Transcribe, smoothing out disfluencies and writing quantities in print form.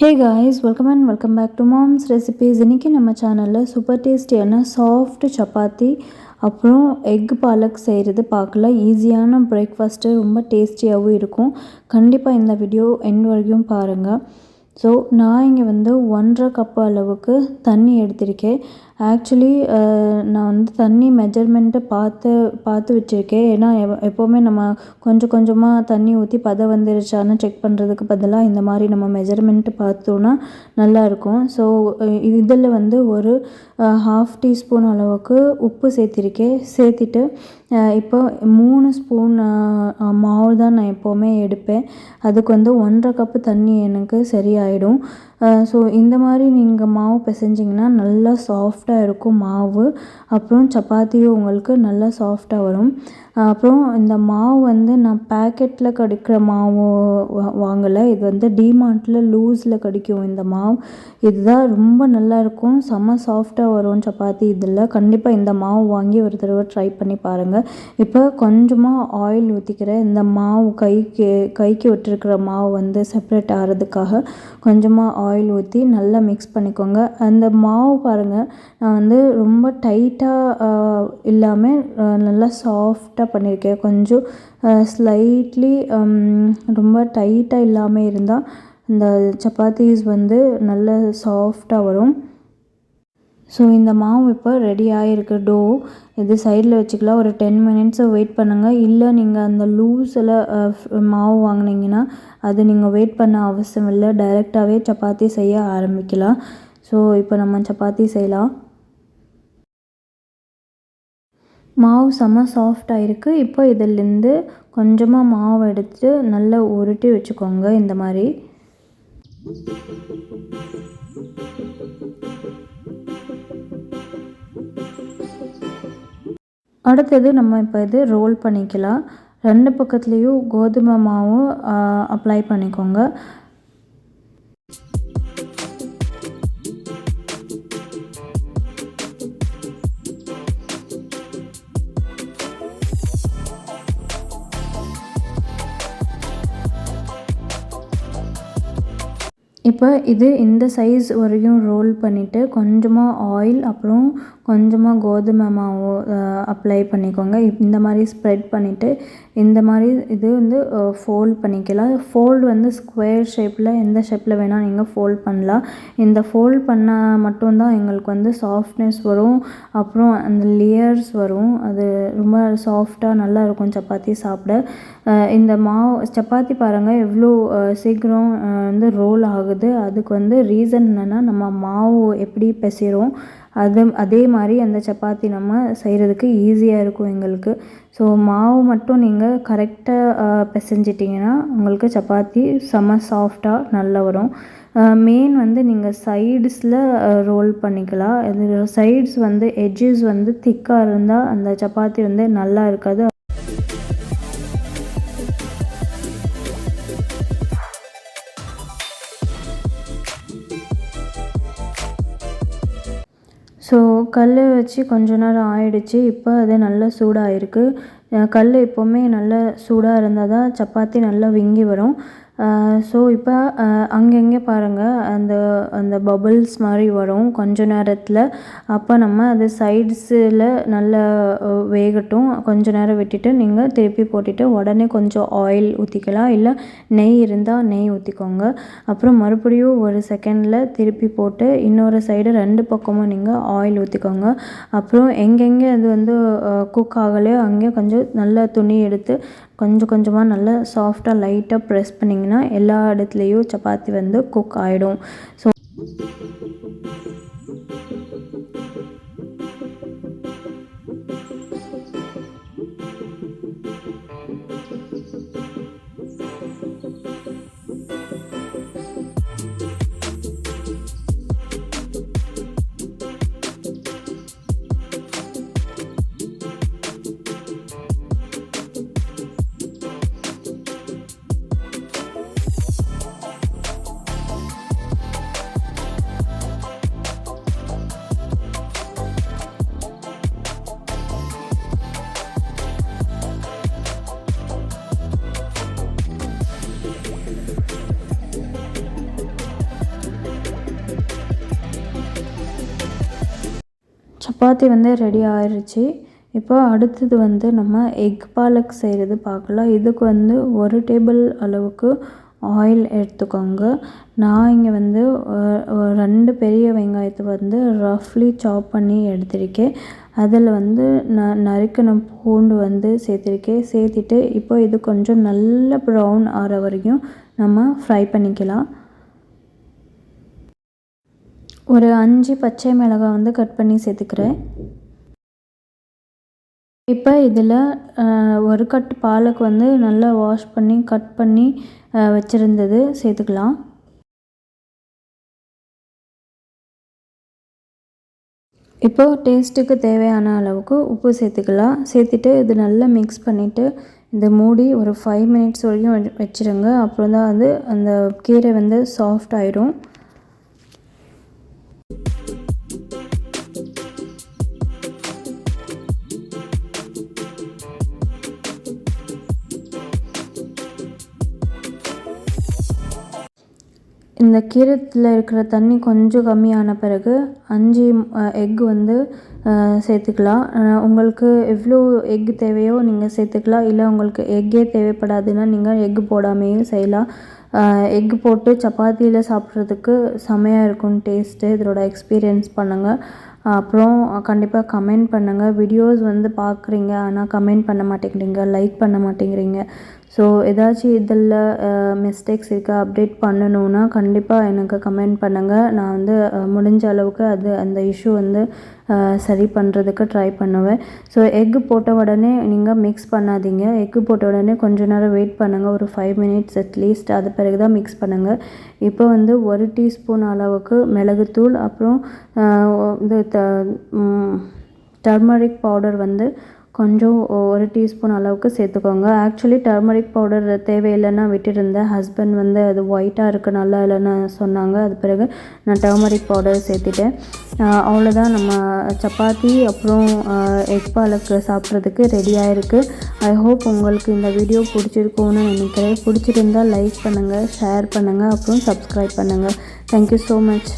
Hey guys, welcome back to mom's recipes. இன்றைக்கி நம்ம சேனலில் சூப்பர் டேஸ்டியான சாஃப்ட் சப்பாத்தி அப்புறம் எக் பாலக் செய்கிறது பார்க்கலாம். ஈஸியான பிரேக்ஃபாஸ்ட்டு, ரொம்ப டேஸ்டியாகவும் இருக்கும். கண்டிப்பாக இந்த வீடியோ எண்ட் வரைக்கும் பாருங்கள். ஸோ நான் இங்கே 1.5 கப் அளவுக்கு தண்ணி எடுத்திருக்கேன். ஆக்சுவலி நான் தண்ணி மெஜர்மெண்ட்டு பார்த்து வச்சுருக்கேன். ஏன்னா எப்போவுமே நம்ம கொஞ்சம் கொஞ்சமாக தண்ணி ஊற்றி பதம் வந்துருச்சான்னு செக் பண்ணுறதுக்கு பதிலாக இந்த மாதிரி நம்ம மெஜர்மெண்ட்டு பார்த்தோன்னா நல்லாயிருக்கும். ஸோ இதில் ஒரு 1/2 டீஸ்பூன் அளவுக்கு உப்பு சேர்த்துட்டு இப்போ 3 ஸ்பூன் மாவு தான் நான் எப்போவுமே எடுப்பேன். அதுக்கு 1.5 கப்பு தண்ணி எனக்கு சரியாயிடும். ஸோ இந்த மாதிரி நீங்கள் மாவு பிசைஞ்சிங்கன்னா நல்லா சாஃப்டாக இருக்கும் மாவு. அப்புறம் சப்பாத்தியும் உங்களுக்கு நல்லா சாஃப்டாக வரும். அப்புறம் இந்த மாவு நான் பேக்கெட்டில் கிடைக்கிற மாவு வாங்கலை. இது டிமார்ட்டில் லூஸில் கிடைக்கும் இந்த மாவு. இதுதான் ரொம்ப நல்லாயிருக்கும், செம்ம சாஃப்டாக வரும் சப்பாத்தி. இதில் கண்டிப்பாக இந்த மாவு வாங்கி ஒரு தடவை ட்ரை பண்ணி பாருங்கள். இப்போ கொஞ்சமாக ஆயில் ஊற்றிக்கிறேன். இந்த மாவு கைக்கு விட்டுருக்கிற மாவு செப்ரேட் ஆகிறதுக்காக கொஞ்சமாக ஆயில் ஊற்றி நல்லா மிக்ஸ் பண்ணிக்கோங்க. அந்த மாவு பாருங்கள், நான் ரொம்ப டைட்டாக இல்லாமல் நல்லா சாஃப்டாக பண்ணியிருக்கேன். கொஞ்சம் ஸ்லைட்லி ரொம்ப டைட்டாக இல்லாமல் இருந்தால் இந்த சப்பாத்தீஸ் நல்ல சாஃப்டாக வரும். ஸோ இந்த மாவு இப்போ ரெடி ஆகிருக்கு. டோ இது சைடில் வச்சுக்கலாம். ஒரு 10 மினிட்ஸை வெயிட் பண்ணுங்கள். இல்லை நீங்கள் அந்த லூஸில் மாவு வாங்கினீங்கன்னா அது நீங்கள் வெயிட் பண்ண அவசியம் இல்லை. டைரெக்டாகவே சப்பாத்தி செய்ய ஆரம்பிக்கலாம். ஸோ இப்போ நம்ம சப்பாத்தி செய்யலாம். மாவு செம்ம சாஃப்டாக இருக்குது. இப்போ இதிலேருந்து கொஞ்சமாக மாவு எடுத்து நல்லா உருட்டி வச்சுக்கோங்க. இந்த மாதிரி அடுத்தது நம்ம இப்போ இது ரோல் பண்ணிக்கலாம். 2 பக்கத்துலேயும் கோதுமை மாவு அப்ளை பண்ணிக்கோங்க. இப்போ இது இந்த சைஸ் வரையும் ரோல் பண்ணிவிட்டு கொஞ்சமாக ஆயில் அப்புறம் கொஞ்சமாக கோதுமை மாவு அப்ளை பண்ணிக்கோங்க. இந்த மாதிரி ஸ்ப்ரெட் பண்ணிவிட்டு இந்த மாதிரி இது ஃபோல்ட் பண்ணிக்கலாம். ஃபோல்டு ஸ்கொயர் ஷேப்பில், எந்த ஷேப்பில் வேணால் நீங்கள் ஃபோல்ட் பண்ணலாம். இந்த ஃபோல்ட் பண்ணால் மட்டும்தான் எங்களுக்கு சாஃப்ட்னஸ் வரும். அப்புறம் அந்த லேயர்ஸ் வரும். அது ரொம்ப சாஃப்டாக நல்லா இருக்கும் சப்பாத்தி சாப்பிட. இந்த மாவு சப்பாத்தி பாருங்கள் எவ்வளோ சீக்கிரம் ரோல் ஆகுது. அதுக்கு ரீசன் என்னென்னா, நம்ம மாவு எப்படி பிசைகிறோம் அதே மாதிரி அந்த சப்பாத்தி நம்ம செய்கிறதுக்கு ஈஸியாக இருக்கும் எங்களுக்கு. ஸோ மாவு மட்டும் நீங்கள் கரெக்டாக பிசைஞ்சிட்டிங்கன்னா உங்களுக்கு சப்பாத்தி செம்ம சாஃப்டாக நல்லா வரும். மெயின் நீங்கள் சைட்ஸில் ரோல் பண்ணிக்கலாம். இது சைட்ஸ் எட்ஜஸ் திக்காக இருந்தால் அந்த சப்பாத்தி நல்லா இருக்காது. ஸோ கல் வச்சு கொஞ்ச நேரம் ஆயிடுச்சு. இப்போ அது நல்லா சூடாகிருக்கு. கல் எப்போவுமே நல்லா சூடாக இருந்தால் தான் சப்பாத்தி நல்லா விங்கி வரும். ஸோ இப்போ அங்கங்கே பாருங்கள் அந்த பபிள்ஸ் மாதிரி வரும் கொஞ்ச நேரத்தில். அப்போ நம்ம அது சைட்ஸில் நல்லா வேகட்டும். கொஞ்ச நேரம் விட்டுட்டு நீங்கள் திருப்பி போட்டுட்டு உடனே கொஞ்சம் ஆயில் ஊற்றிக்கலாம். இல்லை நெய் இருந்தால் நெய் ஊற்றிக்கோங்க. அப்புறம் மறுபடியும் ஒரு செகண்டில் திருப்பி போட்டு இன்னொரு சைடு 2 பக்கமும் நீங்கள் ஆயில் ஊற்றிக்கோங்க. அப்புறம் எங்கெங்கே அது குக் ஆகலையோ அங்கே கொஞ்சம் நல்லா துணி எடுத்து கொஞ்சம் கொஞ்சமாக நல்லா சாஃப்டாக லைட்டாக ப்ரெஸ் பண்ணிங்கன்னா எல்லா இடத்துலையும் சப்பாத்தி குக் ஆகிடும். ஸோ சப்பாத்தி வந்து ரெடி ஆயிடுச்சு. இப்போ அடுத்தது வந்து நம்ம எக் பாலக் செய்கிறது பார்க்கலாம். இதுக்கு வந்து 1 டேபிள் அளவுக்கு ஆயில் எடுத்துக்கோங்க. நான் இங்கே வந்து 2 பெரிய வெங்காயத்தை வந்து ரஃப்லி சாப் பண்ணி எடுத்திருக்கேன். அதில் வந்து நறுக்கின பூண்டு வந்து சேர்த்துருக்கேன். சேர்த்துட்டு இப்போ இது கொஞ்சம் நல்ல ப்ரௌன் ஆகிற வரைக்கும் நம்ம ஃப்ரை பண்ணிக்கலாம். ஒரு 5 பச்சை மிளகாய் வந்து கட் பண்ணி சேர்த்துக்கிறேன். இப்போ இதில் 1 கட் பாலக் வந்து நல்லா வாஷ் பண்ணி கட் பண்ணி வச்சுருந்தது சேர்த்துக்கலாம். இப்போது டேஸ்ட்டுக்கு தேவையான அளவுக்கு உப்பு சேர்த்துக்கலாம். சேர்த்துட்டு இது நல்லா மிக்ஸ் பண்ணிவிட்டு இதை மூடி ஒரு 5 மினிட்ஸ் வரைக்கும் வச்சுருங்க. அப்புறம் தான் வந்து அந்த கீரை வந்து சாஃப்ட் ஆயிடும். இந்த கீரையில் இருக்கிற தண்ணி கொஞ்சம் கம்மியான பிறகு 5 எக் வந்து சேர்த்துக்கலாம். உங்களுக்கு எவ்வளோ எக் தேவையோ நீங்கள் சேர்த்துக்கலாம். இல்லை உங்களுக்கு எக்கே தேவைப்படாதுன்னா நீங்கள் எக் போடாமையும் செய்யலாம். எக் போட்டு சப்பாத்தியில் சாப்பிட்றதுக்கு செமையாக இருக்கும் டேஸ்ட்டு. இதோட எக்ஸ்பீரியன்ஸ் பண்ணுங்கள். அப்புறம் கண்டிப்பாக கமெண்ட் பண்ணுங்கள். வீடியோஸ் வந்து பார்க்குறீங்க, ஆனால் கமெண்ட் பண்ண மாட்டேங்கிறீங்க, லைக் பண்ண மாட்டேங்கிறீங்க. ஸோ ஏதாச்சும் இதில் மிஸ்டேக்ஸ் இருக்கா அப்டேட் பண்ணணுன்னா கண்டிப்பாக எனக்கு கமெண்ட் பண்ணுங்கள். நான் வந்து முடிஞ்ச அளவுக்கு அந்த இஷ்யூ வந்து சரி பண்ணுறதுக்கு ட்ரை பண்ணுவேன். ஸோ எக்கு போட்ட உடனே நீங்கள் மிக்ஸ் பண்ணாதீங்க. எக்கு போட்ட உடனே கொஞ்ச நேரம் வெயிட் பண்ணுங்கள், ஒரு 5 மினிட்ஸ் அட்லீஸ்ட். அது பிறகு தான் மிக்ஸ் பண்ணுங்கள். இப்போ வந்து 1 டீஸ்பூன் அளவுக்கு மிளகுத்தூள், அப்புறம் இது டர்மரிக் பவுடர் வந்து கொஞ்சம் 1 டீஸ்பூன் அளவுக்கு சேர்த்துக்கோங்க. ஆக்சுவலி டர்மரிக் பவுடர் தேவையில்லைன்னா விட்டுருந்தேன். ஹஸ்பண்ட் வந்து அது ஒயிட்டாக இருக்குது நல்லா இல்லைன்னு சொன்னாங்க. அது பிறகு நான் டர்மரிக் பவுடர் சேர்த்துட்டேன். அவ்வளோதான், நம்ம சப்பாத்தி அப்புறம் எக் பாலக் சாப்பிட்றதுக்கு ரெடியாக இருக்குது. ஐ ஹோப் உங்களுக்கு இந்த வீடியோ பிடிச்சிருக்கும்னு நினைக்கிறேன். பிடிச்சிருந்தால் லைக் பண்ணுங்கள், ஷேர் பண்ணுங்கள், அப்புறம் சப்ஸ்கிரைப் பண்ணுங்கள். Thank you so much.